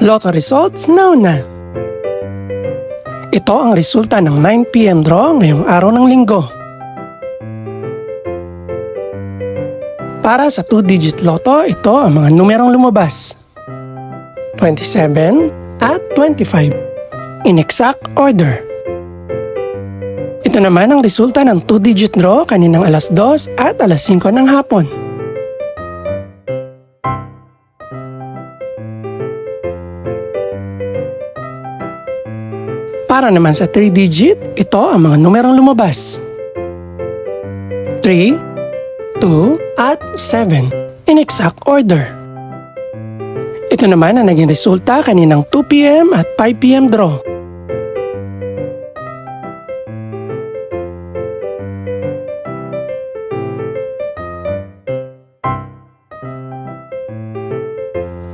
Lotto results now na. Ito ang resulta ng 9 PM draw ngayong araw ng linggo. Para sa 2-digit lotto, ito ang mga numerong lumabas. 27 at 25. In exact order. Ito naman ang resulta ng 2-digit draw kaninang alas 2 at alas 5 ng hapon. Para naman sa 3-digit, ito ang mga numerong lumabas. 3, 2, at 7 in exact order. Ito naman ang naging resulta kaninang 2 PM at 5 PM draw.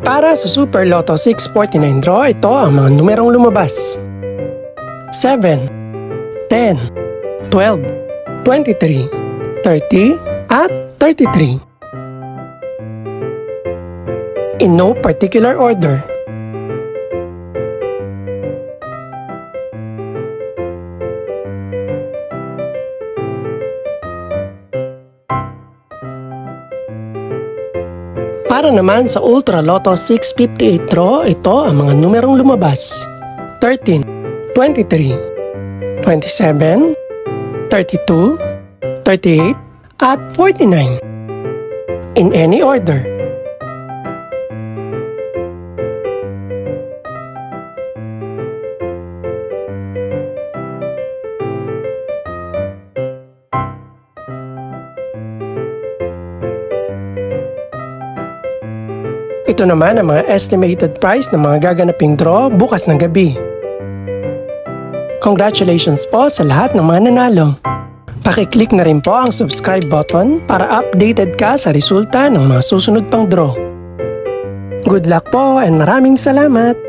Para sa Super Lotto 649 draw, ito ang mga numerong lumabas. 7, 10, 12, 23, 30, at 33. In no particular order. Para naman sa Ultra Lotto 658 draw, ito ang mga numerong lumabas. 13, 23, 27, 32, 38, at 49. In any order. Ito naman ang mga estimated price ng mga gaganaping draw bukas ng gabi. Congratulations po sa lahat ng mga nanalo. Pakiclick na rin po ang subscribe button para updated ka sa resulta ng mga susunod pang draw. Good luck po and maraming salamat!